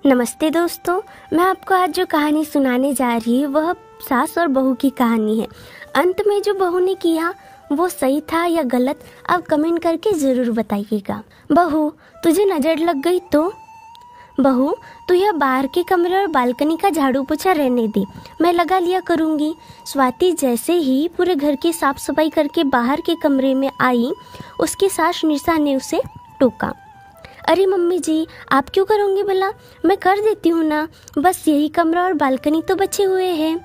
नमस्ते दोस्तों, मैं आपको आज जो कहानी सुनाने जा रही हूँ वह सास और बहू की कहानी है। अंत में जो बहू ने किया वो सही था या गलत, आप कमेंट करके जरूर बताइएगा। बहू, तुझे नजर लग गई तो? बहू, तू यह बाहर के कमरे और बालकनी का झाड़ू पोछा रहने दे, मैं लगा लिया करूँगी। स्वाति जैसे ही पूरे घर की साफ सफाई करके बाहर के कमरे में आई, उसकी सास निशा ने उसे टोका। अरे मम्मी जी, आप क्यों करोगे भला, मैं कर देती हूँ ना, बस यही कमरा और बालकनी तो बचे हुए हैं।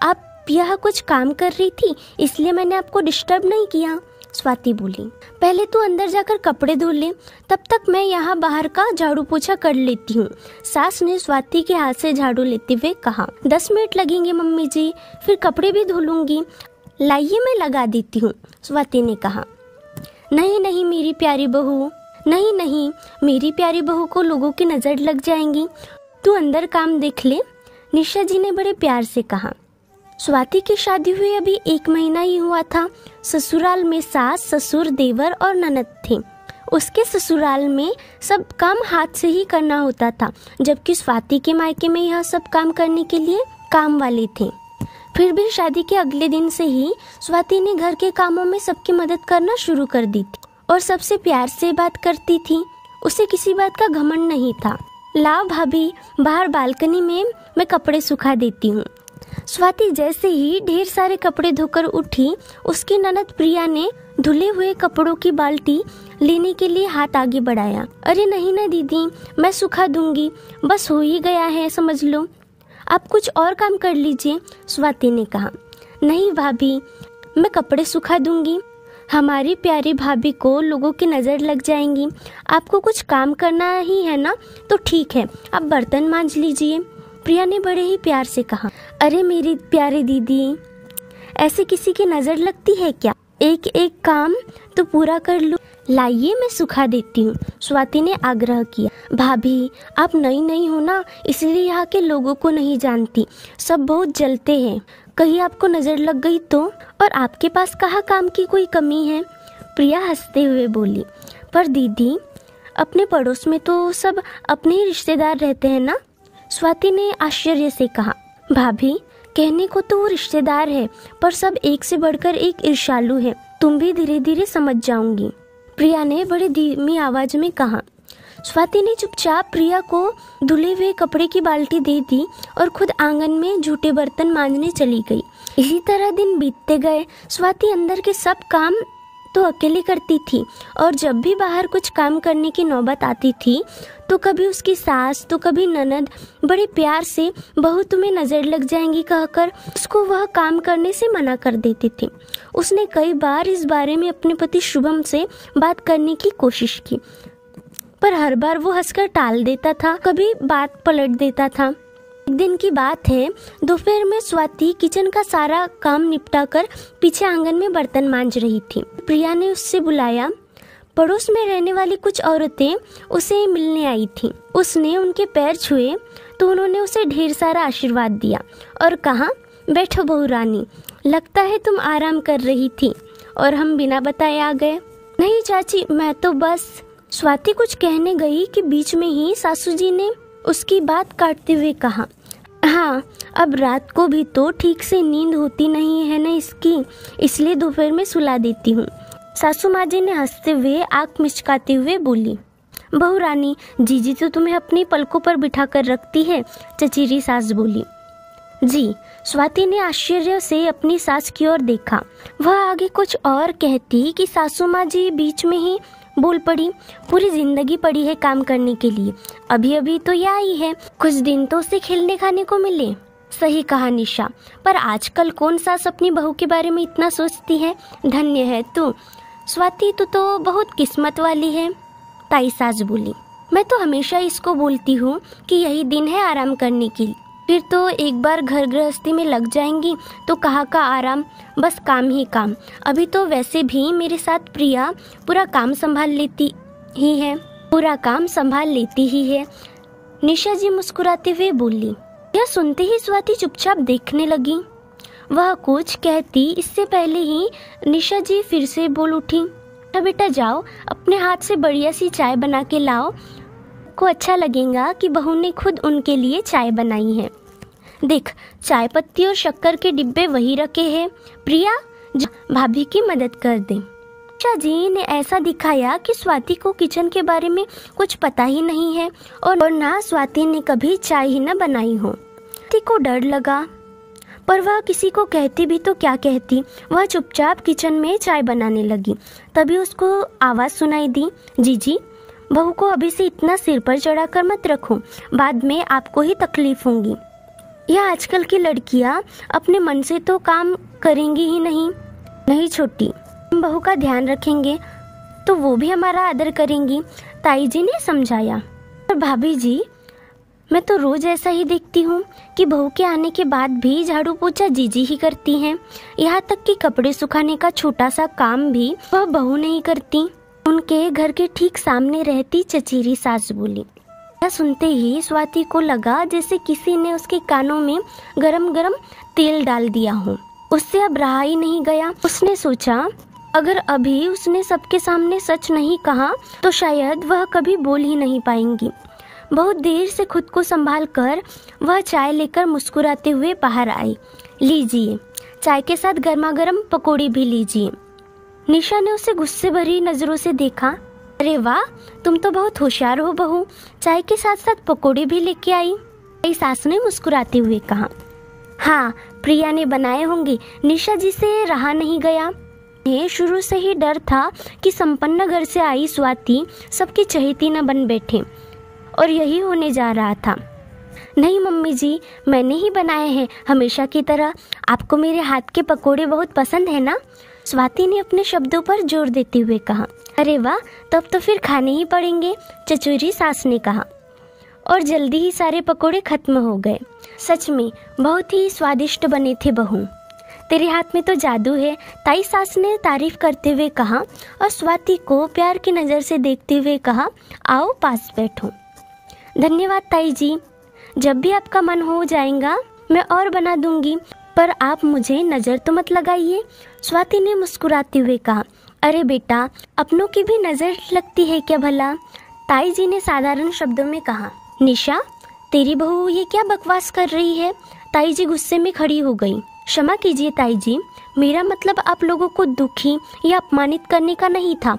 आप यह कुछ काम कर रही थी इसलिए मैंने आपको डिस्टर्ब नहीं किया, स्वाति बोली। पहले तू अंदर जाकर कपड़े धो ले, तब तक मैं यहाँ बाहर का झाड़ू पोछा कर लेती हूँ, सास ने स्वाति के हाथ से झाड़ू लेते हुए कहा। 10 मिनट लगेंगे मम्मी जी, फिर कपड़े भी धो लूंगी। लाइए मैं लगा देती हूँ, स्वाति ने कहा। नहीं नहीं मेरी प्यारी बहू, नहीं नहीं मेरी प्यारी बहू को लोगों की नजर लग जाएंगी, तू अंदर काम देख ले, निशा जी ने बड़े प्यार से कहा। स्वाति की शादी हुई अभी 1 महीना ही हुआ था। ससुराल में सास, ससुर, देवर और ननद थे। उसके ससुराल में सब काम हाथ से ही करना होता था, जबकि स्वाति के मायके में यह सब काम करने के लिए काम वाले थे। फिर भी शादी के अगले दिन से ही स्वाति ने घर के कामों में सबकी मदद करना शुरू कर दी थी और सबसे प्यार से बात करती थी। उसे किसी बात का घमंड नहीं था। लाओ भाभी, बाहर बालकनी में मैं कपड़े सुखा देती हूँ। स्वाति जैसे ही ढेर सारे कपड़े धोकर उठी, उसकी ननद प्रिया ने धुले हुए कपड़ों की बाल्टी लेने के लिए हाथ आगे बढ़ाया। अरे नहीं ना दीदी, मैं सुखा दूंगी, बस हो ही गया है समझ लो, आप कुछ और काम कर लीजिए, स्वाति ने कहा। नहीं भाभी, मैं कपड़े सुखा दूंगी, हमारी प्यारी भाभी को लोगों की नज़र लग जाएंगी। आपको कुछ काम करना ही है ना, तो ठीक है, आप बर्तन मांज लीजिए, प्रिया ने बड़े ही प्यार से कहा। अरे मेरी प्यारी दीदी, ऐसे किसी की नज़र लगती है क्या, एक एक काम तो पूरा कर लो। लाइए मैं सुखा देती हूँ, स्वाति ने आग्रह किया। भाभी, आप नई नई हो ना, इसलिए यहाँ के लोगों को नहीं जानती, सब बहुत जलते हैं, कहीं आपको नजर लग गई तो, और आपके पास कहाँ काम की कोई कमी है, प्रिया हंसते हुए बोली। पर दीदी, अपने पड़ोस में तो सब अपने ही रिश्तेदार रहते हैं ना, स्वाति ने आश्चर्य से कहा। भाभी, कहने को तो वो रिश्तेदार है, पर सब एक से बढ़कर एक ईर्ष्यालु है, तुम भी धीरे धीरे समझ जाऊंगी, प्रिया ने बड़ी धीमी आवाज में कहा। स्वाति ने चुपचाप प्रिया को धुले हुए कपड़े की बाल्टी दे दी और खुद आंगन में झूठे बर्तन मांजने चली गई। इसी तरह दिन बीतते गए। स्वाति अंदर के सब काम तो अकेले करती थी, और जब भी बाहर कुछ काम करने की नौबत आती थी तो कभी उसकी सास तो कभी ननद बड़े प्यार से बहू तुम्हें नजर लग जाएंगी कहकर उसको वह काम करने से मना कर देती थी। उसने कई बार इस बारे में अपने पति शुभम से बात करने की कोशिश की, पर हर बार वो हंसकर टाल देता था, कभी बात पलट देता था। एक दिन की बात है, दोपहर में स्वाति किचन का सारा काम निपटाकर पीछे आंगन में बर्तन मांज रही थी। प्रिया ने उससे बुलाया। पड़ोस में रहने वाली कुछ औरतें उसे मिलने आई थीं। उसने उनके पैर छुए तो उन्होंने उसे ढेर सारा आशीर्वाद दिया और कहा, बैठो बहू रानी, लगता है तुम आराम कर रही थी और हम बिना बताए आ गए। नहीं चाची, मैं तो बस, स्वाति कुछ कहने गई कि बीच में ही सासू जी ने उसकी बात काटते हुए कहा, हाँ, अब रात को भी तो ठीक से नींद होती नहीं है ना इसकी, इसलिए दोपहर में सुला देती हूँ। सासू माँ जी ने हंसते हुए आंख मिचकाते हुए बोली। बहू रानी, जीजी तो तुम्हें अपनी पलकों पर बिठा कर रखती है, चचेरी सास बोली। जी, स्वाति ने आश्चर्य से अपनी सास की ओर देखा। वह आगे कुछ और कहती कि सासू माँ जी बीच में ही बोल पड़ी, पूरी जिंदगी पड़ी है काम करने के लिए, अभी अभी तो यह आई है, कुछ दिन तो उसे खेलने खाने को मिले। सही कहा निशा, पर आजकल कौन सास अपनी बहू के बारे में इतना सोचती है, धन्य है तू स्वाति, तू तो बहुत किस्मत वाली है, ताई सास बोली। मैं तो हमेशा इसको बोलती हूँ कि यही दिन है आराम करने की, फिर तो एक बार घर गृहस्थी में लग जाएंगी तो कहाँ का आराम, बस काम ही काम। अभी तो वैसे भी मेरे साथ प्रिया पूरा काम संभाल लेती ही है, निशा जी मुस्कुराते हुए बोली। यह सुनते ही स्वाति चुपचाप देखने लगी। वह कुछ कहती इससे पहले ही निशा जी फिर से बोल उठी, बेटा जाओ, अपने हाथ से बढ़िया सी चाय बना के लाओ, आपको अच्छा लगेगा कि बहू ने खुद उनके लिए चाय बनाई है। देख, चाय पत्ती और शक्कर के डिब्बे वही रखे हैं। प्रिया, भाभी की मदद कर दे। निशा जी ने ऐसा दिखाया कि स्वाति को किचन के बारे में कुछ पता ही नहीं है और ना स्वाति ने कभी चाय ही न बनाई हो। स्वाति को डर लगा, पर वह किसी को कहती भी तो क्या कहती। वह चुपचाप किचन में चाय बनाने लगी। तभी उसको आवाज़ सुनाई दी, जीजी, बहू को अभी से इतना सिर पर चढ़ाकर मत रखो, बाद में आपको ही तकलीफ होगी। यह आजकल की लड़कियां अपने मन से तो काम करेंगी ही नहीं छोटी, हम बहू का ध्यान रखेंगे तो वो भी हमारा आदर करेंगी, ताई जी ने समझाया। और भाभी जी, मैं तो रोज ऐसा ही देखती हूँ कि बहू के आने के बाद भी झाड़ू पोछा जीजी ही करती हैं। यहाँ तक कि कपड़े सुखाने का छोटा सा काम भी वह बहू नहीं करती। उनके घर के ठीक सामने रहती चचेरी सास बोली। यह सुनते ही स्वाति को लगा जैसे किसी ने उसके कानों में गरम गरम तेल डाल दिया हो। उससे अब रहा ही नहीं गया। उसने सोचा, अगर अभी उसने सबके सामने सच नहीं कहा तो शायद वह कभी बोल ही नहीं पाएंगी। बहुत देर से खुद को संभाल कर वह चाय लेकर मुस्कुराते हुए बाहर आई। लीजिए, चाय के साथ गर्मा गर्म पकौड़ी भी लीजिए। निशा ने उसे गुस्से भरी नजरों से देखा। अरे वाह, तुम तो बहुत होशियार हो बहू, चाय के साथ साथ पकौड़े भी लेके आई। सास ने मुस्कुराते हुए कहा। हाँ, प्रिया ने बनाए होंगे। निशा जी से रहा नहीं गया। शुरू से ही डर था कि संपन्न घर से आई स्वाति सबकी चहेती न बन बैठे, और यही होने जा रहा था। नहीं मम्मी जी, मैंने ही बनाए हैं हमेशा की तरह। आपको मेरे हाथ के पकोड़े बहुत पसंद है ना? स्वाति ने अपने शब्दों पर जोर देते हुए कहा। अरे वाह, तब तो फिर खाने ही पड़ेंगे, चचोरी सास ने कहा। और जल्दी ही सारे पकोड़े खत्म हो गए। सच में बहुत ही स्वादिष्ट बने थे बहू, तेरे हाथ में तो जादू है, ताई सास ने तारीफ करते हुए कहा और स्वाति को प्यार की नज़र से देखते हुए कहा, आओ पास बैठो। धन्यवाद ताई जी, जब भी आपका मन हो जाएगा मैं और बना दूंगी, पर आप मुझे नज़र तो मत लगाइए, स्वाति ने मुस्कुराते हुए कहा। अरे बेटा, अपनों की भी नज़र लगती है क्या भला? ताई जी ने साधारण शब्दों में कहा। निशा, तेरी बहू ये क्या बकवास कर रही है? ताई जी गुस्से में खड़ी हो गई। क्षमा कीजिए ताई जी, मेरा मतलब आप लोगों को दुखी या अपमानित करने का नहीं था,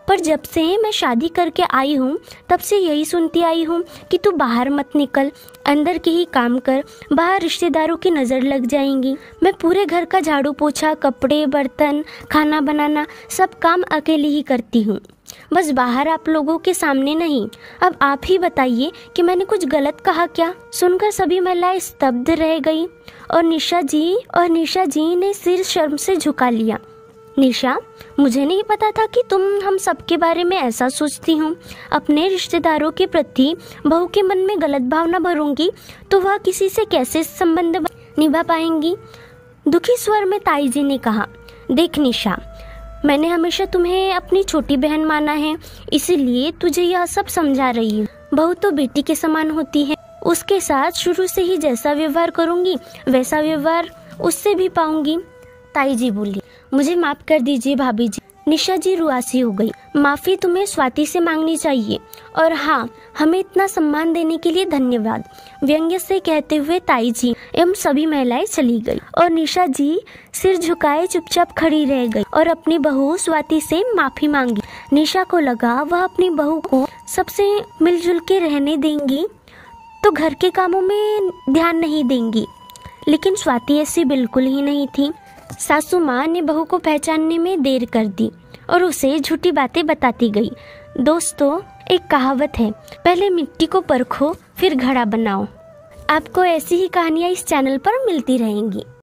पर जब से मैं शादी करके आई हूँ तब से यही सुनती आई हूँ कि तू बाहर मत निकल, अंदर के ही काम कर, बाहर रिश्तेदारों की नज़र लग जाएंगी। मैं पूरे घर का झाड़ू पोछा, कपड़े, बर्तन, खाना बनाना सब काम अकेली ही करती हूँ, बस बाहर आप लोगों के सामने नहीं। अब आप ही बताइए कि मैंने कुछ गलत कहा क्या? सुनकर सभी महिलाएं स्तब्ध रह गई और निशा जी ने सिर शर्म से झुका लिया। निशा, मुझे नहीं पता था कि तुम हम सबके बारे में ऐसा सोचती हो। अपने रिश्तेदारों के प्रति बहू के मन में गलत भावना भरूंगी तो वह किसी से कैसे संबंध निभा पाएंगी? दुखी स्वर में ताई जी ने कहा। देख निशा, मैंने हमेशा तुम्हें अपनी छोटी बहन माना है, इसीलिए तुझे यह सब समझा रही हूँ। बहू तो बेटी के समान होती है, उसके साथ शुरू से ही जैसा व्यवहार करूंगी वैसा व्यवहार उससे भी पाऊंगी। ताई जी बोली। मुझे माफ कर दीजिए भाभी जी। निशा जी रुआसी हो गई। माफी तुम्हें स्वाति से मांगनी चाहिए, और हाँ, हमें इतना सम्मान देने के लिए धन्यवाद, व्यंग्य से कहते हुए ताई जी एवं सभी महिलाएं चली गई और निशा जी सिर झुकाए चुपचाप खड़ी रह गई और अपनी बहू स्वाति से माफी मांगी। निशा को लगा वह अपनी बहू को सबसे मिलजुल के रहने देंगी तो घर के कामों में ध्यान नहीं देंगी, लेकिन स्वाति ऐसी बिल्कुल ही नहीं थी। सासू माँ ने बहू को पहचानने में देर कर दी और उसे झूठी बातें बताती गई। दोस्तों, एक कहावत है, पहले मिट्टी को परखो फिर घड़ा बनाओ। आपको ऐसी ही कहानियाँ इस चैनल पर मिलती रहेंगी।